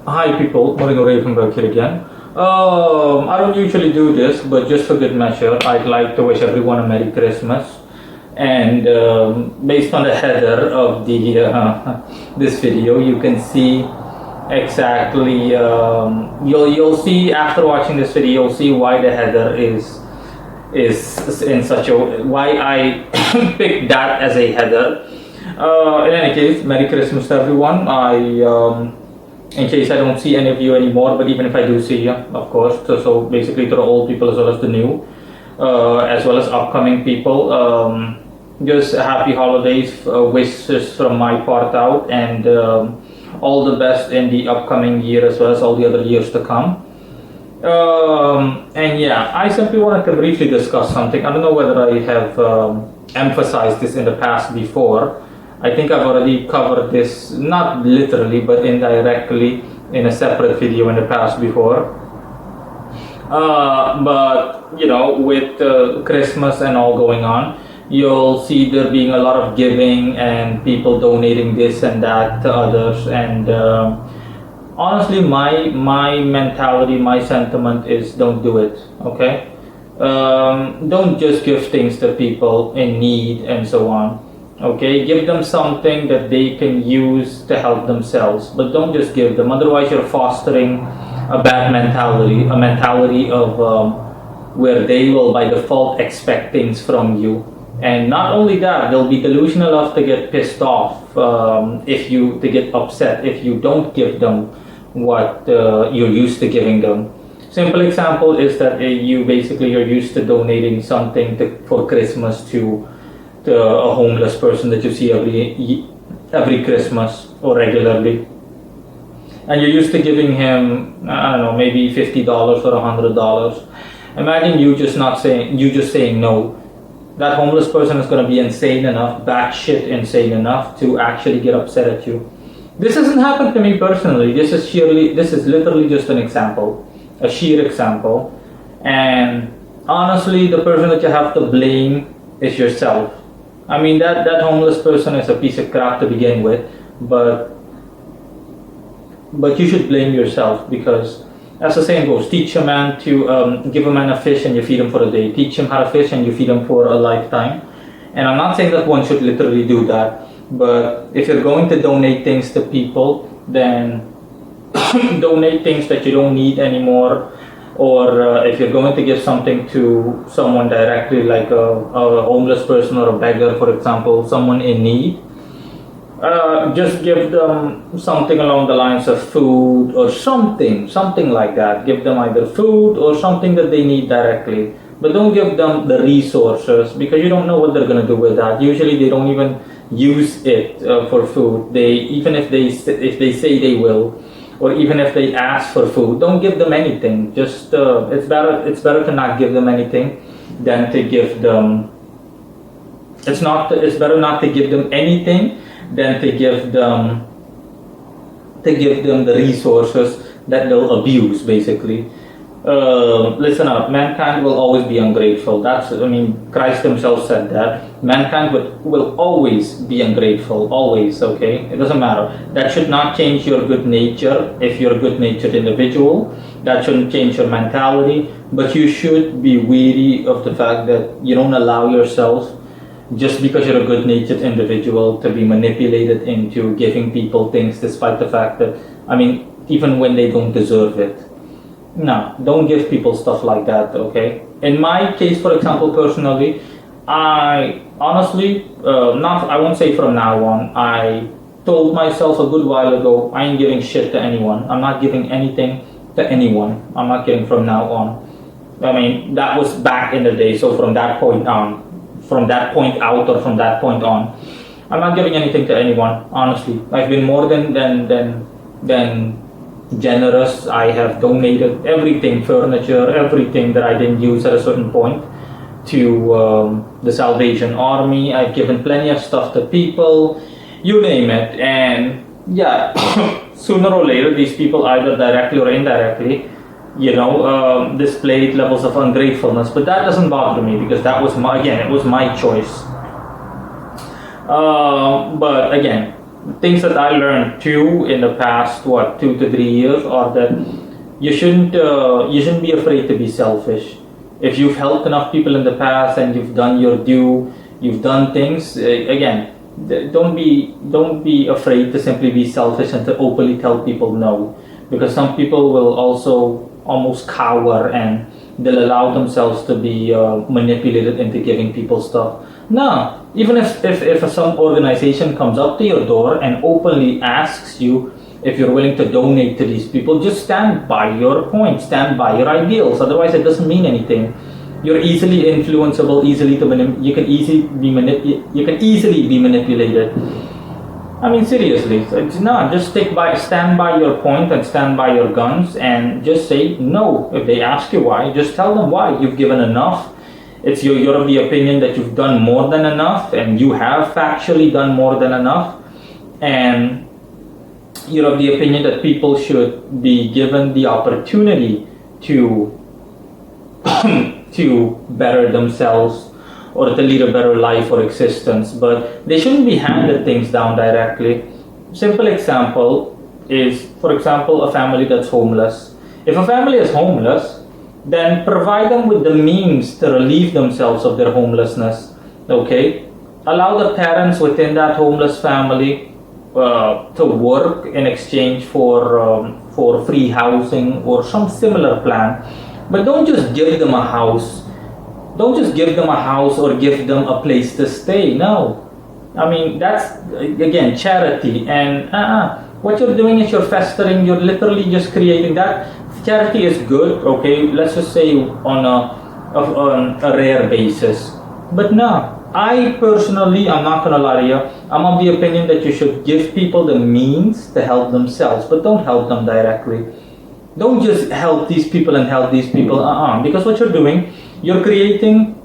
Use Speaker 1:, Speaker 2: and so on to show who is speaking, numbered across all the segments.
Speaker 1: Hi people, Morning Ray from back here again. I don't usually do this, but just for good measure, I'd like to wish everyone a Merry Christmas. And based on the header of the this video, you can see exactly. You'll see after watching this video, you'll see why the header is in such a why I picked that as a header. In any case, Merry Christmas to everyone. In case I don't see any of you anymore, but even if I do see you, of course, so basically to the old people as well as the new, as well as upcoming people, just happy holidays, wishes from my part out, and all the best in the upcoming year as well as all the other years to come. And yeah, I simply wanted to briefly discuss something. I don't know whether I have emphasized this in the past before. I think I've already covered this, not literally, but indirectly in a separate video in the past before. But, you know, with Christmas and all going on, you'll see there being a lot of giving and people donating this and that to others. And honestly, my mentality, my sentiment is don't do it, okay? Don't just give things to people in need and so on. Okay, give them something that they can use to help themselves, but don't just give them. Otherwise, you're fostering a bad mentality, a mentality of where they will by default expect things from you. And not only that, they'll be delusional enough to get pissed off to get upset if you don't give them what you're used to giving them. Simple example is that you're used to donating something for Christmas to a homeless person that you see every Christmas or regularly, and you're used to giving him, I don't know, maybe $50 or $100. Imagine you just saying no. That homeless person is going to be insane enough, batshit insane enough, to actually get upset at you. This hasn't happened to me personally. This is literally just an example, a sheer example, and honestly, the person that you have to blame is yourself. I mean, that homeless person is a piece of crap to begin with, but you should blame yourself, because as the saying goes, teach a man to give a man a fish and you feed him for a day. Teach him how to fish and you feed him for a lifetime. And I'm not saying that one should literally do that, but if you're going to donate things to people, then donate things that you don't need anymore. Or if you're going to give something to someone directly, like a homeless person or a beggar, for example, someone in need, just give them something along the lines of food or something like that. Give them either food or something that they need directly. But don't give them the resources, because you don't know what they're going to do with that. Usually they don't even use it for food. Even if they say they will, or even if they ask for food, don't give them anything. Just it's better to not give them anything than to give them. It's better not to give them anything than to give them the resources that they'll abuse, basically. Listen up, mankind will always be ungrateful. Christ himself said that. Mankind will always be ungrateful, always, okay? It doesn't matter. That should not change your good nature if you're a good-natured individual. That shouldn't change your mentality, but you should be wary of the fact that you don't allow yourself, just because you're a good-natured individual, to be manipulated into giving people things despite the fact that, even when they don't deserve it. No, don't give people stuff like that, okay? In my case, for example, personally, I honestly, I won't say from now on, I told myself a good while ago, I ain't giving shit to anyone. I'm not giving anything to anyone. I'm not giving from now on. That was back in the day, so from that point out, or from that point on, I'm not giving anything to anyone, honestly. I've been more than generous. I have donated everything, furniture, everything that I didn't use at a certain point, to the Salvation Army. I've given plenty of stuff to people, you name it. And yeah, sooner or later, these people, either directly or indirectly, displayed levels of ungratefulness. But that doesn't bother me, because that was it was my choice. But again, things that I learned too in the past, 2 to 3 years, are that you shouldn't be afraid to be selfish. If you've helped enough people in the past and you've done your due, you've done things, again, don't be afraid to simply be selfish and to openly tell people no, because some people will also almost cower and they'll allow themselves to be manipulated into giving people stuff. No, even if some organization comes up to your door and openly asks you if you're willing to donate to these people, just stand by your point, stand by your ideals. Otherwise, it doesn't mean anything. You're easily influenceable, you can you can easily be manipulated. I mean, seriously, no, just stand by your point and stand by your guns and just say no. If they ask you why, just tell them why. You've given enough. You're of the opinion that you've done more than enough, and you have factually done more than enough, and you're of the opinion that people should be given the opportunity to to better themselves or to lead a better life or existence, but they shouldn't be handed things down directly. Simple example is, for example, a family that's homeless. If a family is homeless, then provide them with the means to relieve themselves of their homelessness. Okay? Allow the parents within that homeless family to work in exchange for free housing or some similar plan. But don't just give them a house. Don't just give them a house or give them a place to stay. No. I mean, that's, again, charity. And what you're doing is you're festering. You're literally just creating that. Charity is good, okay? Let's just say on a rare basis. But no. I personally, I'm not gonna lie to you, I'm of the opinion that you should give people the means to help themselves, but don't help them directly. Don't just help these people and help these people, because what you're doing, you're creating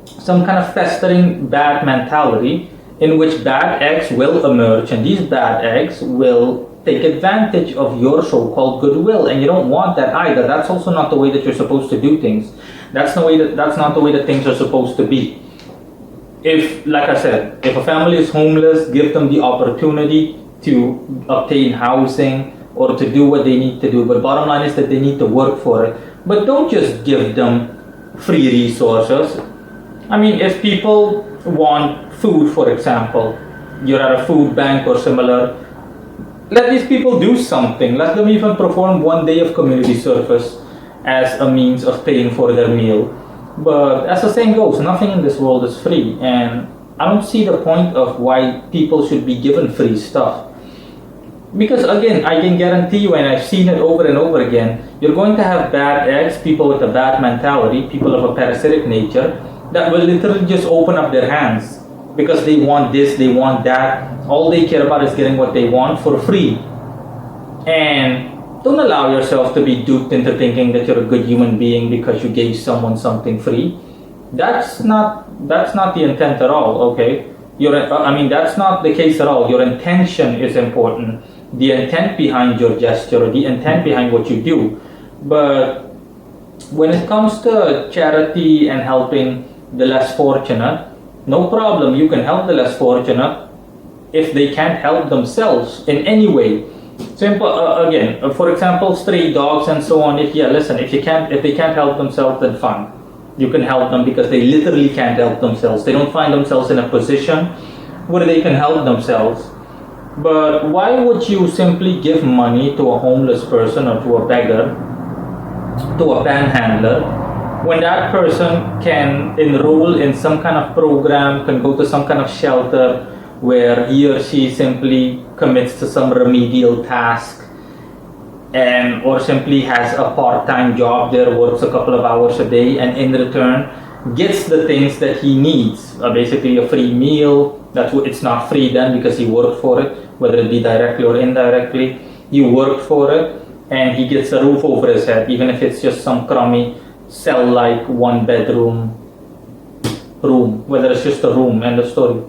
Speaker 1: some kind of festering bad mentality in which bad eggs will emerge, and these bad eggs will take advantage of your so-called goodwill, and you don't want that either. That's also not the way that you're supposed to do things. That's not the way that things are supposed to be. If, like I said, if a family is homeless, give them the opportunity to obtain housing or to do what they need to do. But bottom line is that they need to work for it. But don't just give them free resources. I mean, if people want food, for example, you're at a food bank or similar, let these people do something. Let them even perform 1 day of community service as a means of paying for their meal. But as the saying goes, nothing in this world is free, and I don't see the point of why people should be given free stuff. Because again, I can guarantee you, and I've seen it over and over again, you're going to have bad eggs, people with a bad mentality, people of a parasitic nature, that will literally just open up their hands because they want this, they want that. All they care about is getting what they want for free. And don't allow yourself to be duped into thinking that you're a good human being because you gave someone something free. That's not the intent at all, okay? That's not the case at all. Your intention is important. The intent behind your gesture, or the intent behind what you do. But when it comes to charity and helping the less fortunate, no problem. You can help the less fortunate if they can't help themselves in any way. Simple. Again, for example, stray dogs and so on. If they can't help themselves, then fine. You can help them because they literally can't help themselves. They don't find themselves in a position where they can help themselves. But why would you simply give money to a homeless person or to a beggar, to a panhandler, when that person can enroll in some kind of program, can go to some kind of shelter where he or she simply commits to some remedial task, and or simply has a part-time job there, works a couple of hours a day, and in return gets the things that he needs, basically a free meal. It's not free then because he worked for it, whether it be directly or indirectly. He worked for it, and he gets a roof over his head, even if it's just some crummy cell-like 1-bedroom room, whether it's just a room, end of story.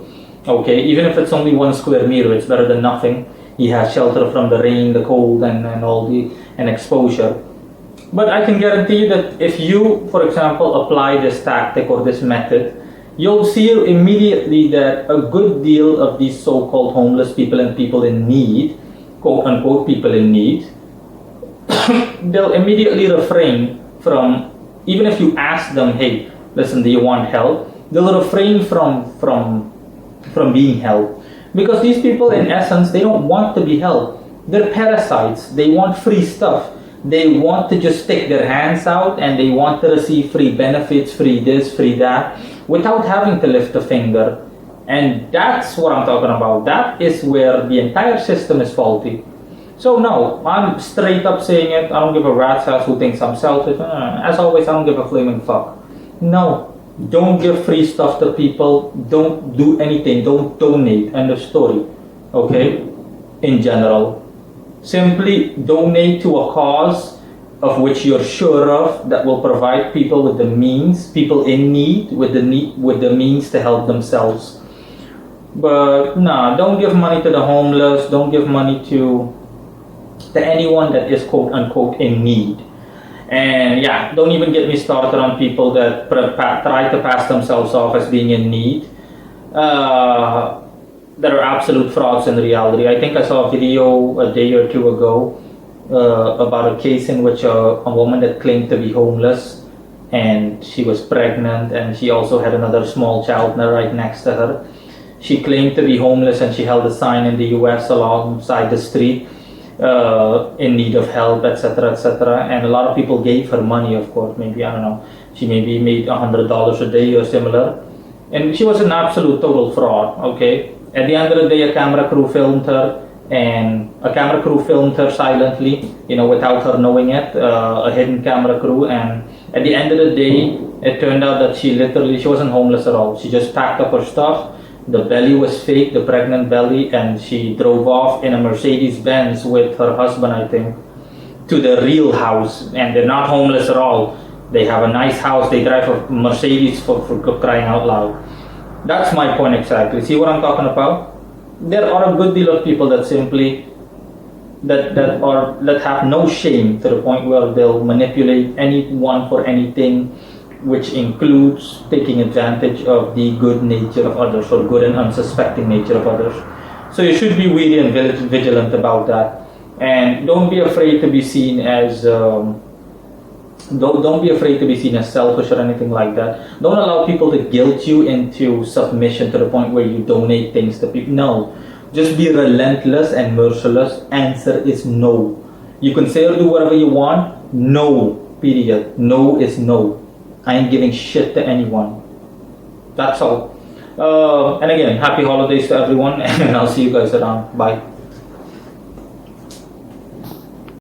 Speaker 1: Okay, even if it's only 1 square meter, it's better than nothing. He has shelter from the rain, the cold, and exposure. But I can guarantee you that if you, for example, apply this tactic or this method, you'll see immediately that a good deal of these so-called homeless people and people in need, quote unquote people in need, they'll immediately refrain from, even if you ask them, hey, listen, do you want help? They'll refrain from being helped, because these people in essence, they don't want to be helped. They're parasites. They want free stuff. They want to just stick their hands out and they want to receive free benefits, free this, free that, without having to lift a finger. And that's what I'm talking about. That is where the entire system is faulty. So no, I'm straight up saying it. I don't give a rat's ass who thinks I'm selfish. As always, I don't give a flaming fuck. No, don't give free stuff to people. Don't do anything. Don't donate. End of story. Okay? In general. Simply donate to a cause of which you're sure of, that will provide people with the means, people in need with the means to help themselves. But nah, don't give money to the homeless. Don't give money to anyone that is quote unquote in need. And yeah, don't even get me started on people that try to pass themselves off as being in need. That are absolute frauds in reality. I think I saw a video a day or two ago about a case in which a woman that claimed to be homeless, and she was pregnant, and she also had another small child right next to her. She claimed to be homeless and she held a sign in the US alongside the street, in need of help, etc., etc. And a lot of people gave her money, of course. Maybe, I don't know, she maybe made $100 a day or similar. And she was an absolute total fraud, okay? At the end of the day, a camera crew filmed her, and a camera crew filmed her silently, without her knowing it, a hidden camera crew. And at the end of the day, it turned out that she wasn't homeless at all. She just packed up her stuff. The belly was fake, the pregnant belly, and she drove off in a Mercedes Benz with her husband, I think, to the real house. And they're not homeless at all. They have a nice house. They drive a Mercedes for crying out loud. That's my point exactly. See what I'm talking about? There are a good deal of people that simply that have no shame, to the point where they'll manipulate anyone for anything, which includes taking advantage of the good nature of others, or good and unsuspecting nature of others. So you should be wary and vigilant about that, and don't be afraid to be seen as don't be afraid to be seen as selfish or anything like that. Don't allow people to guilt you into submission to the point where you donate things to people. No, just be relentless and merciless. Answer is no. You can say or do whatever you want. No, period. No is no. I ain't giving shit to anyone. That's all. And again, happy holidays to everyone, and I'll see you guys around. Bye.